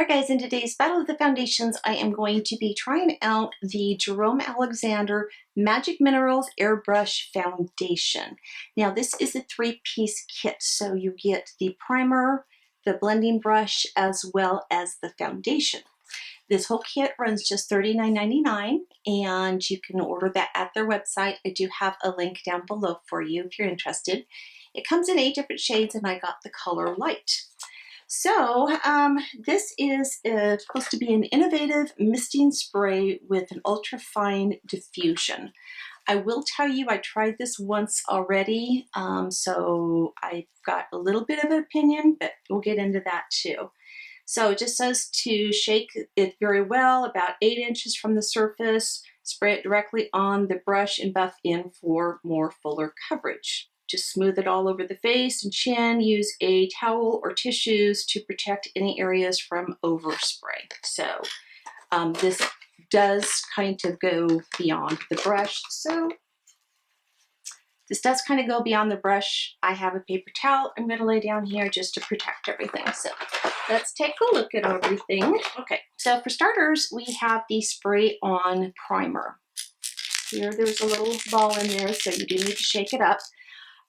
Alright guys, in today's Battle of the Foundations, I am going to be trying out the Jerome Alexander Magic Minerals Airbrush Foundation. Now this is a three-piece kit, so you get the primer, the blending brush, as well as the foundation. This whole kit runs just $39.99 and you can order that at their website. I do have a link down below for you if you're interested. It comes in 8 different shades and I got the color light. So this is supposed to be an innovative misting spray with an ultra fine diffusion. I will tell you I tried this once already, so I've got a little bit of an opinion, but we'll get into that too. So it just says to shake it very well, about 8 inches from the surface, spray it directly on the brush and buff in for more fuller coverage. Just smooth it all over the face and chin. Use a towel or tissues to protect any areas from overspray. So this does kind of go beyond the brush. So this does kind of go beyond the brush. I have a paper towel I'm going to lay down here just to protect everything. So let's take a look at everything. Okay, so for starters, we have the spray on primer. Here, there's a little ball in there, so you do need to shake it up.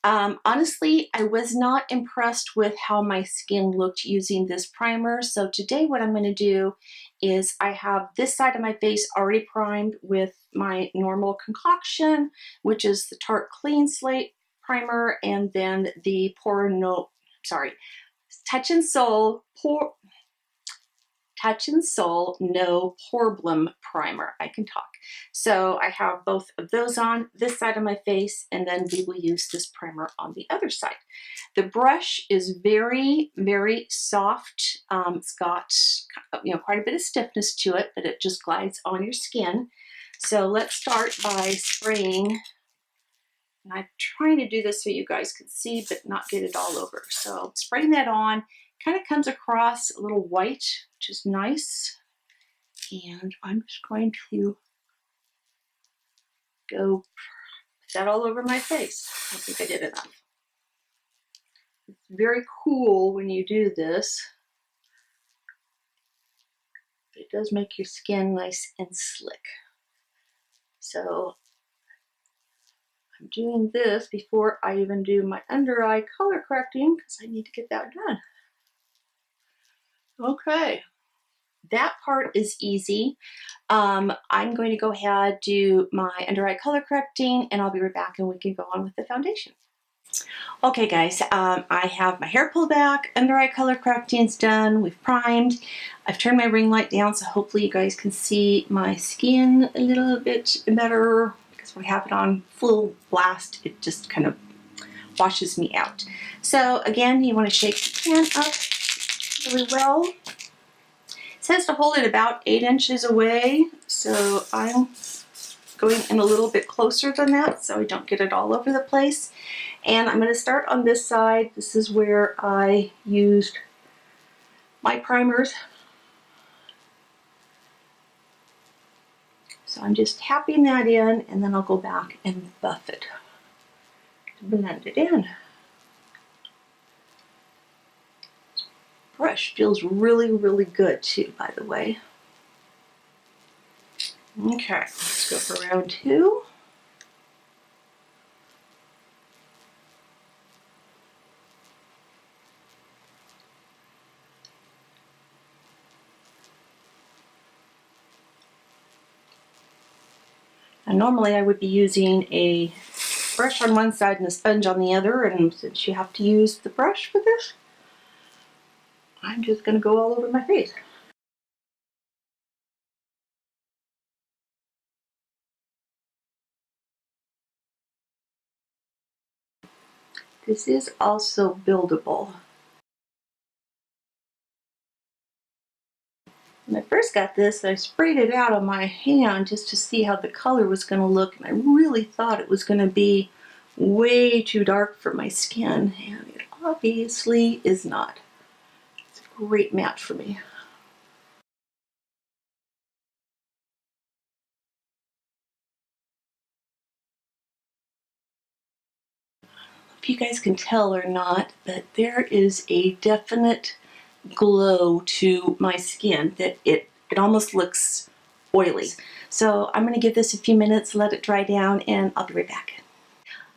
Honestly, I was not impressed with how my skin looked using this primer. So today what I'm going to do is I have this side of my face already primed with my normal concoction, which is the Tarte Clean Slate primer, and then the Touch and Soul No Problem primer. I can talk. So I have both of those on this side of my face, and then we will use this primer on the other side. The brush is very, very soft. It's got quite a bit of stiffness to it, but it just glides on your skin. So let's start by spraying. And I'm trying to do this so you guys can see, but not get it all over. So spraying that on. Kind of comes across a little white, which is nice. And I'm just going to go put that all over my face. I think I did enough. It's very cool when you do this. It does make your skin nice and slick. So I'm doing this before I even do my under eye color correcting because I need to get that done. Okay, that part is easy. I'm going to go ahead, do my under eye color correcting, and I'll be right back and we can go on with the foundation. Okay guys, I have my hair pulled back, under eye color correcting's done, we've primed. I've turned my ring light down so hopefully you guys can see my skin a little bit better because we have it on full blast. It just kind of washes me out. So again, you want to shake the pan up really well. It says to hold it about 8 inches away, so I'm going in a little bit closer than that so I don't get it all over the place. And I'm going to start on this side. This is where I used my primers. So I'm just tapping that in and then I'll go back and buff it to blend it in. Brush feels really, really good too, by the way. Okay, let's go for round 2. And normally I would be using a brush on one side and a sponge on the other, and since you have to use the brush for this, I'm just going to go all over my face. This is also buildable. When I first got this, I sprayed it out on my hand just to see how the color was going to look, and I really thought it was going to be way too dark for my skin, and it obviously is not. It's a great match for me. If you guys can tell or not, but there is a definite glow to my skin that it almost looks oily. So I'm going to give this a few minutes, let it dry down, and I'll be right back.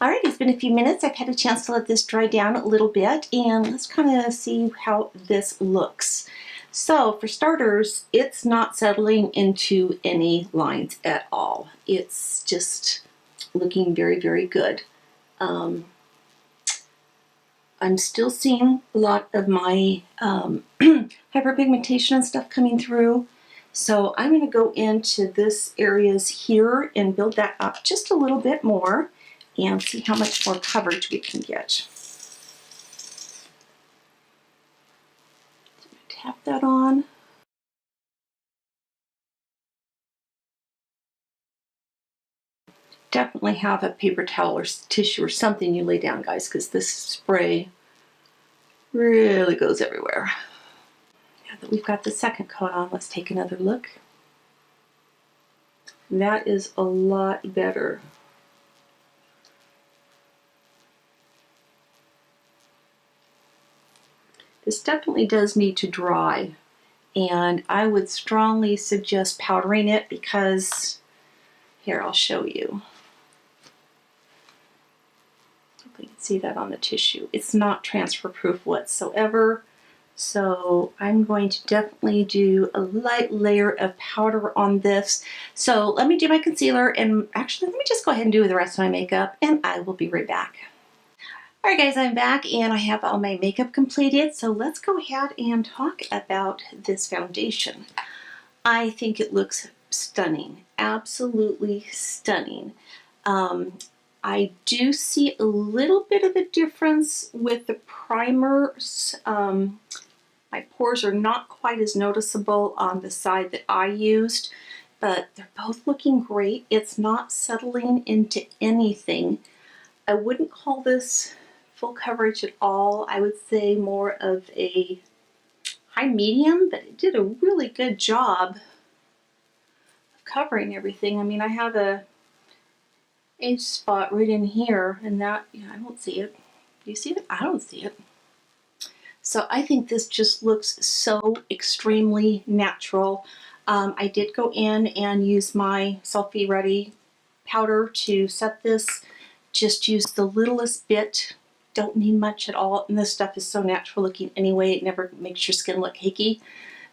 Alright, it's been a few minutes. I've had a chance to let this dry down a little bit, and let's kind of see how this looks. So for starters, it's not settling into any lines at all. It's just looking very, very good. I'm still seeing a lot of my hyperpigmentation and stuff coming through. So I'm going to go into this areas here and build that up just a little bit more and see how much more coverage we can get. Tap that on. Definitely have a paper towel or tissue or something you lay down, guys, because this spray really goes everywhere. Now that we've got the second coat on, let's take another look. That is a lot better. This definitely does need to dry, and I would strongly suggest powdering it because, here, I'll show you. Hope you can see that on the tissue. It's not transfer proof whatsoever, so I'm going to definitely do a light layer of powder on this. So let me do my concealer, and actually let me just go ahead and do the rest of my makeup, and I will be right back. Alright guys, I'm back and I have all my makeup completed, so let's go ahead and talk about this foundation. I think it looks stunning, absolutely stunning. I do see a little bit of a difference with the primers. My pores are not quite as noticeable on the side that I used, but they're both looking great. It's not settling into anything. I wouldn't call this full coverage at all. I would say more of a high medium, but it did a really good job of covering everything. I mean, I have a age spot right in here, and that, I don't see it. Do you see it? I don't see it. So I think this just looks so extremely natural. I did go in and use my Selfie Ready powder to set this. Just use the littlest bit. Don't need much at all, and this stuff is so natural looking anyway. It never makes your skin look cakey,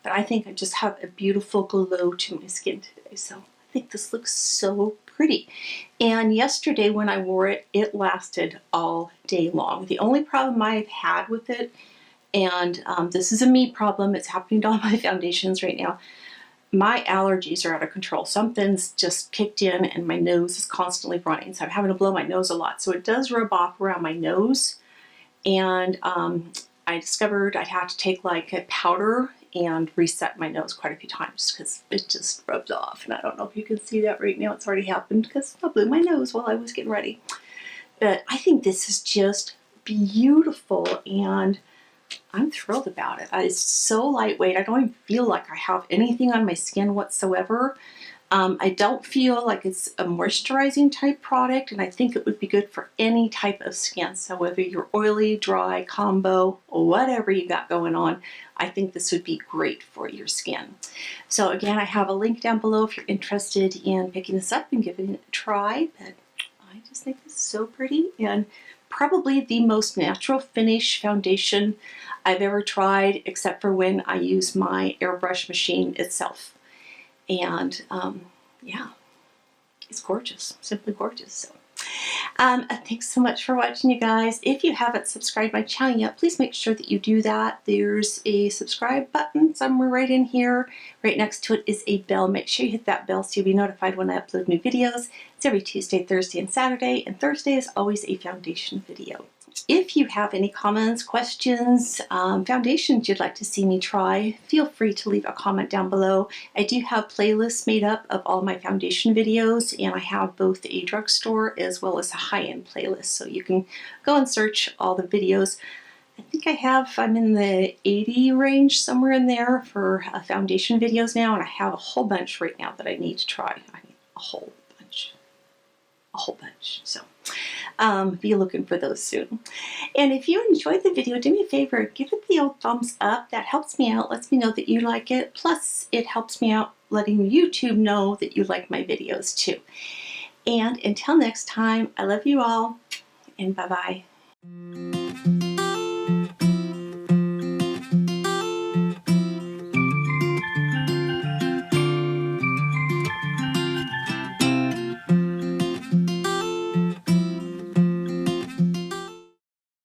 but I think I just have a beautiful glow to my skin today, so I think this looks so pretty. And yesterday when I wore it, it lasted all day long. The only problem I've had with it, and this is a me problem, it's happening to all my foundations right now, my allergies are out of control. Something's just kicked in and my nose is constantly running. So I'm having to blow my nose a lot. So it does rub off around my nose. And I discovered I'd have to take like a powder and reset my nose quite a few times because it just rubs off. And I don't know if you can see that right now. It's already happened because I blew my nose while I was getting ready. But I think this is just beautiful, and I'm thrilled about it. It's so lightweight. I don't even feel like I have anything on my skin whatsoever. I don't feel like it's a moisturizing type product, and I think it would be good for any type of skin. So whether you're oily, dry, combo, whatever you got going on, I think this would be great for your skin. So again, I have a link down below if you're interested in picking this up and giving it a try. But I just think this is so pretty, and probably the most natural finish foundation I've ever tried, except for when I use my Airbrush machine itself. And yeah, it's gorgeous, simply gorgeous. So thanks so much for watching, you guys. If you haven't subscribed my channel yet, please make sure that you do that. There's a subscribe button somewhere right in here. Right next to it is a bell. Make sure you hit that bell so you'll be notified when I upload new videos. It's every Tuesday, Thursday, and Saturday, and Thursday is always a foundation video. If you have any comments, questions, foundations you'd like to see me try, feel free to leave a comment down below. I do have playlists made up of all my foundation videos, and I have both a drugstore as well as a high-end playlist, so you can go and search all the videos. I think I'm in the 80 range, somewhere in there, for foundation videos now, and I have a whole bunch right now that I need to try. I mean, a whole bunch. So Be looking for those soon. And if you enjoyed the video, do me a favor, give it the old thumbs up. That helps me out, lets me know that you like it. Plus, it helps me out letting YouTube know that you like my videos too. And until next time, I love you all, and bye-bye.